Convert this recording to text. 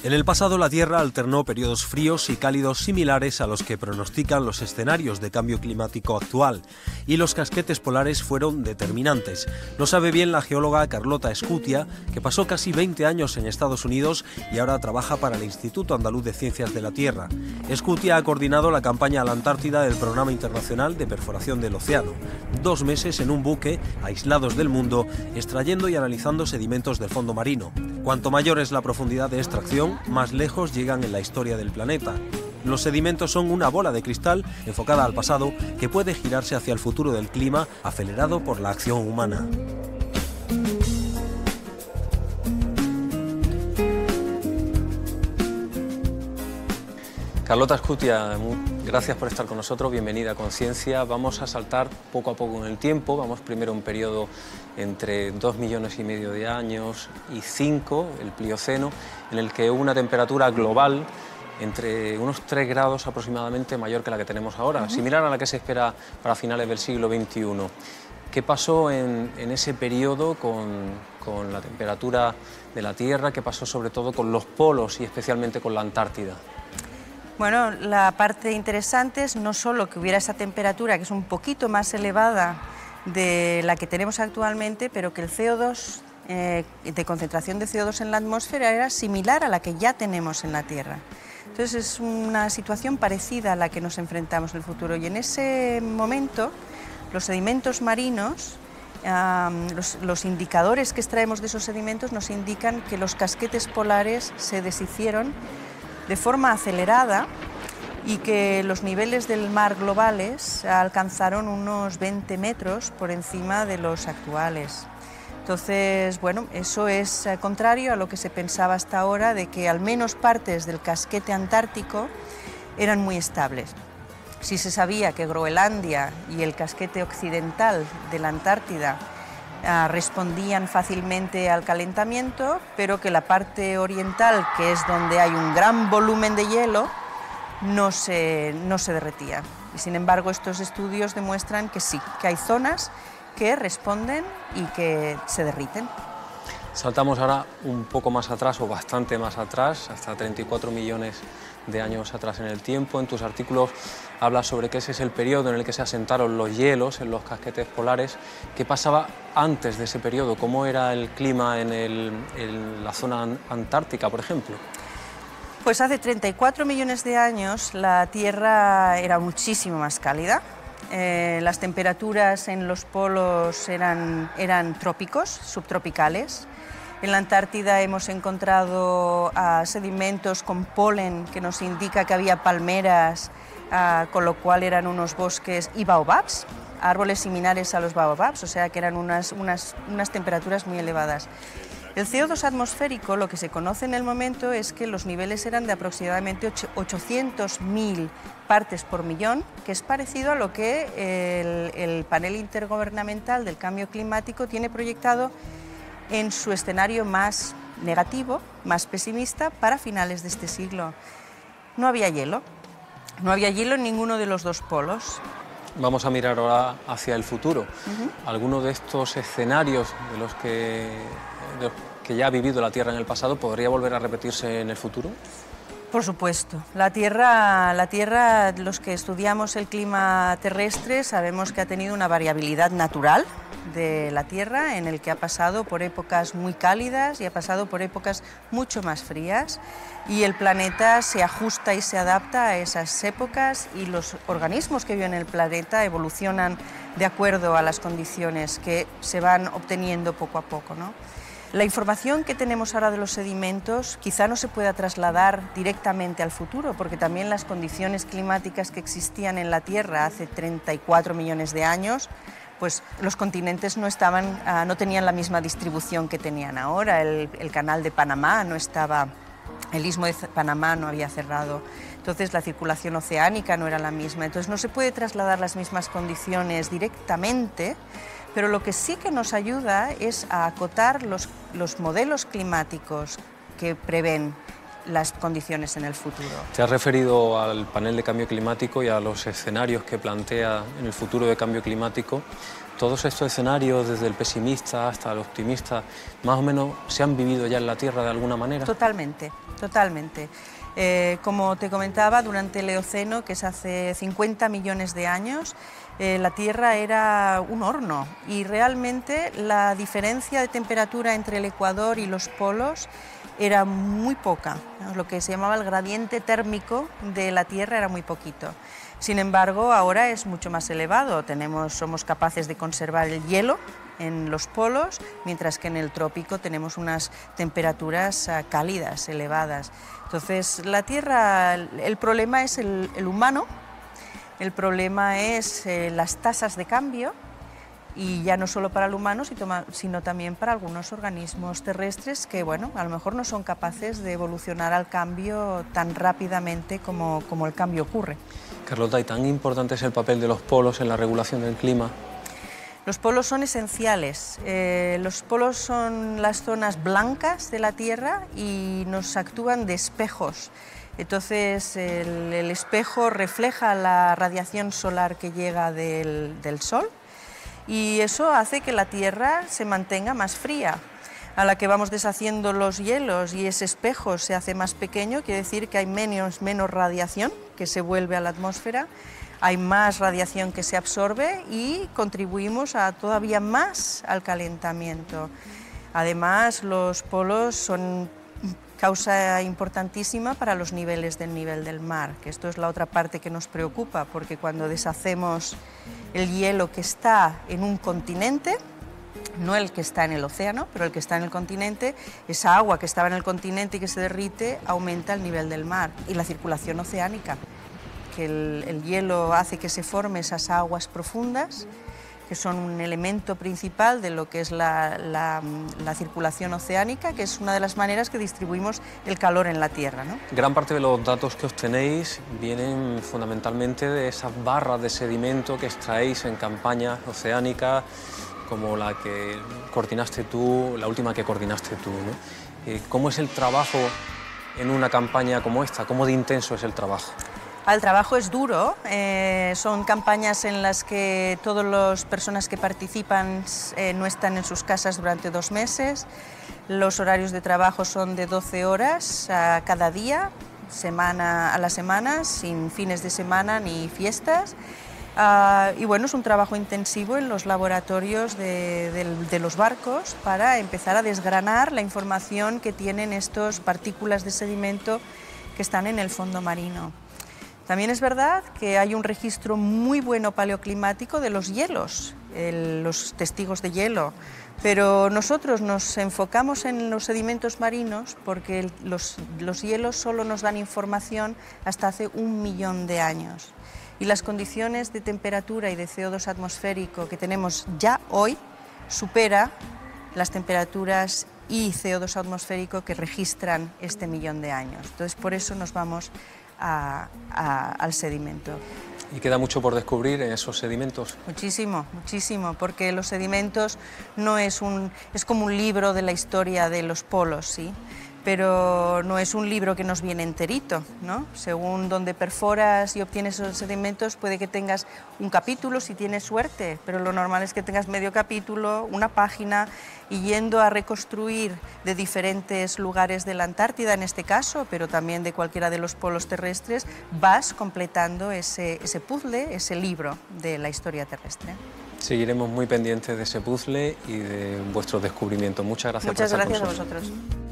En el pasado la Tierra alternó periodos fríos y cálidos similares a los que pronostican los escenarios de cambio climático actual, y los casquetes polares fueron determinantes. Lo sabe bien la geóloga Carlota Scutia, que pasó casi 20 años en Estados Unidos y ahora trabaja para el Instituto Andaluz de Ciencias de la Tierra. Scutia ha coordinado la campaña a la Antártida del Programa Internacional de Perforación del Océano, 2 meses en un buque, aislados del mundo, extrayendo y analizando sedimentos del fondo marino. Cuanto mayor es la profundidad de extracción, más lejos llegan en la historia del planeta. Los sedimentos son una bola de cristal enfocada al pasado que puede girarse hacia el futuro del clima acelerado por la acción humana. Carlota Scutia, gracias por estar con nosotros, bienvenida a Conciencia. Vamos a saltar poco a poco en el tiempo, vamos primero a un periodo entre 2,5 millones de años y 5, el Plioceno, en el que hubo una temperatura global entre unos 3 grados aproximadamente mayor que la que tenemos ahora, similar a la que se espera para finales del siglo XXI. ¿Qué pasó en ese periodo con la temperatura de la Tierra? ¿Qué pasó sobre todo con los polos y especialmente con la Antártida? Bueno, la parte interesante es no solo que hubiera esa temperatura, que es un poquito más elevada de la que tenemos actualmente, pero que el CO2, de concentración de CO2 en la atmósfera era similar a la que ya tenemos en la Tierra. Entonces es una situación parecida a la que nos enfrentamos en el futuro. Y en ese momento, los sedimentos marinos, los indicadores que extraemos de esos sedimentos nos indican que los casquetes polares se deshicieron de forma acelerada y que los niveles del mar globales alcanzaron unos 20 metros por encima de los actuales. Entonces, bueno, eso es contrario a lo que se pensaba hasta ahora, de que al menos partes del casquete antártico eran muy estables. Sí se sabía que Groenlandia y el casquete occidental de la Antártida respondían fácilmente al calentamiento, pero que la parte oriental, que es donde hay un gran volumen de hielo, no se derretía. Y sin embargo, estos estudios demuestran que sí, que hay zonas que responden y que se derriten. Saltamos ahora un poco más atrás, o bastante más atrás, hasta 34 millones de años atrás en el tiempo. En tus artículos hablas sobre que ese es el periodo en el que se asentaron los hielos en los casquetes polares. ¿Qué pasaba antes de ese periodo? ¿Cómo era el clima en la zona antártica, por ejemplo? Pues hace 34 millones de años la Tierra era muchísimo más cálida. Las temperaturas en los polos eran trópicos, subtropicales. En la Antártida hemos encontrado sedimentos con polen que nos indica que había palmeras, con lo cual eran unos bosques, y baobabs, árboles similares a los baobabs, o sea que eran unas temperaturas muy elevadas. El CO2 atmosférico, lo que se conoce en el momento es que los niveles eran de aproximadamente 800.000 partes por millón, que es parecido a lo que el panel intergubernamental del cambio climático tiene proyectado en su escenario más negativo, más pesimista, para finales de este siglo. No había hielo en ninguno de los dos polos. Vamos a mirar ahora hacia el futuro. ¿Alguno de estos escenarios de los que ya ha vivido la Tierra en el pasado podría volver a repetirse en el futuro? Por supuesto. La Tierra, los que estudiamos el clima terrestre, sabemos que ha tenido una variabilidad natural de la Tierra, en el que ha pasado por épocas muy cálidas y ha pasado por épocas mucho más frías, y el planeta se ajusta y se adapta a esas épocas, y los organismos que viven en el planeta evolucionan de acuerdo a las condiciones que se van obteniendo poco a poco, ¿no? La información que tenemos ahora de los sedimentos quizá no se pueda trasladar directamente al futuro, porque también las condiciones climáticas que existían en la Tierra hace 34 millones de años, pues los continentes no tenían la misma distribución que tenían ahora. El canal de Panamá no estaba, el istmo de Panamá no había cerrado, entonces la circulación oceánica no era la misma, entonces no se puede trasladar las mismas condiciones directamente, pero lo que sí que nos ayuda es a acotar los modelos climáticos que prevén las condiciones en el futuro. Te has referido al panel de cambio climático y a los escenarios que plantea en el futuro de cambio climático. Todos estos escenarios, desde el pesimista hasta el optimista, más o menos se han vivido ya en la Tierra de alguna manera. Totalmente, totalmente. Como te comentaba, durante el Eoceno, que es hace 50 millones de años, la Tierra era un horno y realmente la diferencia de temperatura entre el ecuador y los polos era muy poca. Lo que se llamaba el gradiente térmico de la Tierra era muy poquito. Sin embargo, ahora es mucho más elevado. Somos capaces de conservar el hielo en los polos, mientras que en el trópico tenemos unas temperaturas cálidas, elevadas. Entonces, la Tierra, el problema es el humano, el problema es las tasas de cambio, y ya no solo para el humano, sino también para algunos organismos terrestres que, bueno, a lo mejor no son capaces de evolucionar al cambio tan rápidamente como el cambio ocurre. Carlota, ¿y tan importante es el papel de los polos en la regulación del clima? Los polos son esenciales. Los polos son las zonas blancas de la Tierra y nos actúan de espejos. Entonces, el espejo refleja la radiación solar que llega del Sol, y eso hace que la Tierra se mantenga más fría. A la que vamos deshaciendo los hielos y ese espejo se hace más pequeño, quiere decir que hay menos radiación que se vuelve a la atmósfera, hay más radiación que se absorbe y contribuimos todavía más al calentamiento. Además, los polos son causa importantísima para los niveles del nivel del mar, que esto es la otra parte que nos preocupa, porque cuando deshacemos el hielo que está en un continente, no el que está en el océano, pero el que está en el continente, esa agua que estaba en el continente y que se derrite aumenta el nivel del mar y la circulación oceánica, que el hielo hace que se formen esas aguas profundas, que son un elemento principal de lo que es la circulación oceánica, que es una de las maneras que distribuimos el calor en la Tierra, ¿no? Gran parte de los datos que obtenéis vienen fundamentalmente de esas barras de sedimento que extraéis en campañas oceánicas, como la que coordinaste tú, la última que coordinaste tú, ¿no? ¿Cómo es el trabajo en una campaña como esta? ¿Cómo de intenso es el trabajo? El trabajo es duro, son campañas en las que todas las personas que participan no están en sus casas durante 2 meses, los horarios de trabajo son de 12 horas cada día, a la semana, sin fines de semana ni fiestas, y bueno, es un trabajo intensivo en los laboratorios de los barcos para empezar a desgranar la información que tienen estas partículas de sedimento que están en el fondo marino. También es verdad que hay un registro muy bueno paleoclimático de los hielos, los testigos de hielo, pero nosotros nos enfocamos en los sedimentos marinos porque los hielos solo nos dan información hasta hace 1 millón de años. Y las condiciones de temperatura y de CO2 atmosférico que tenemos ya hoy supera las temperaturas y CO2 atmosférico que registran este 1 millón de años. Entonces, por eso nos vamos al sedimento. ¿Y queda mucho por descubrir en esos sedimentos? Muchísimo, muchísimo, porque los sedimentos es como un libro de la historia de los polos, ¿sí? Pero no es un libro que nos viene enterito, ¿no? Según donde perforas y obtienes esos sedimentos, puede que tengas un capítulo si tienes suerte, pero lo normal es que tengas medio capítulo, una página, y yendo a reconstruir de diferentes lugares de la Antártida, en este caso, pero también de cualquiera de los polos terrestres, vas completando ese puzzle, ese libro de la historia terrestre. Seguiremos muy pendientes de ese puzzle y de vuestros descubrimientos. Muchas gracias por estar con nosotros. Muchas gracias a vosotros.